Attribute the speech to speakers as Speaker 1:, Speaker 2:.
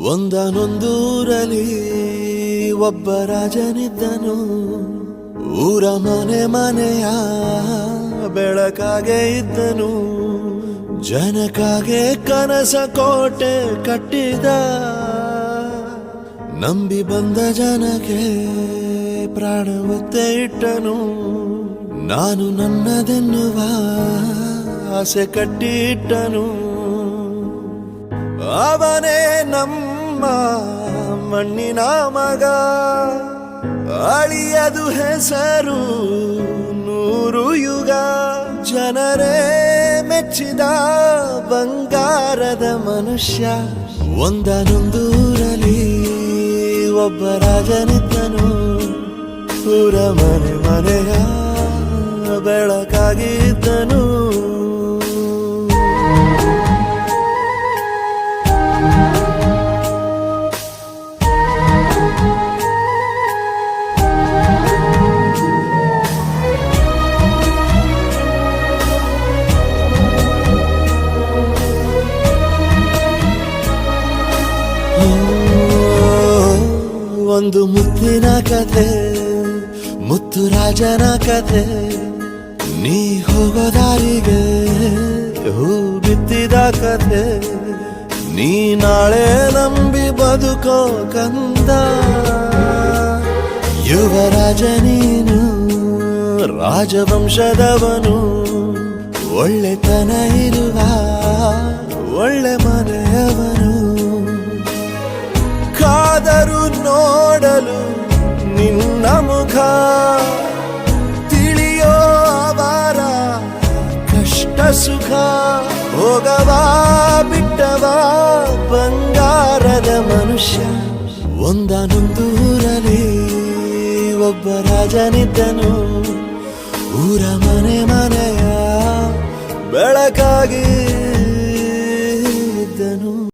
Speaker 1: ಒಂದನೊಂದೂರಲ್ಲಿ ಒಬ್ಬ ರಾಜನಿದ್ದನು. ಊರ ಮನೆ ಮನೆಯ ಬೆಳಕಾಗೆ ಇದ್ದನು. ಜನಕಾಗೆ ಕನಸ ಕೋಟೆ ಕಟ್ಟಿದ. ನಂಬಿ ಬಂದ ಜನಕ್ಕೆ ಪ್ರಾಣ ಒತ್ತೆ ಇಟ್ಟನು. ನಾನು ನನ್ನದೆನ್ನುವ ಆಸೆ ಕಟ್ಟಿಟ್ಟನು. ಅವನೇ ನಮ್ಮ ಮಣ್ಣಿನ ಮಗ. ಅಳಿಯದು ಹೆಸರು 100 ಯುಗ. ಜನರೇ ಮೆಚ್ಚಿದ ಬಂಗಾರದ ಮನುಷ್ಯ. ಒಂದನೊಂದೂರಲ್ಲಿ ಒಬ್ಬ ರಾಜನಿದ್ದನು. ಊರ ಮನೆ ಮನೆಯ ಬೆಳಕಾಗಿದ್ದನು. ಒಂದು ಮುತ್ತಿನ ಕಥೆ, ಮುತ್ತು ರಾಜನ ಕಥೆ. ನೀ ಹೋಗೋ ದಾರಿಗೆ ಹೂ ಬಿತ್ತಿದ ಕಥೆ. ನೀ ನಾಳೆ ನಂಬಿ ಬದುಕೋ ಕಂದ. ಯುವರಾಜ ನೀನು, ರಾಜವಂಶದವನು. ಒಳ್ಳೆತನ ಇರುವ ಒಳ್ಳೆ ಮನೆಯವನು. ಕಾದರು ನೋಡಲು ನಿನ್ನ ಮುಖ. ತಿಳಿಯೋ ಅವರ ಕಷ್ಟ ಸುಖ. ಹೋಗವಾ ಬಿಟ್ಟವಾ ಬಂಗಾರದ ಮನುಷ್ಯ. ಒಂದನೊಂದೂರಲ್ಲಿ ಒಬ್ಬ ರಾಜನಿದ್ದನು. ಊರ ಮನೆ ಮನೆಯ ಬೆಳಕಾಗಿ ಇದ್ದನು.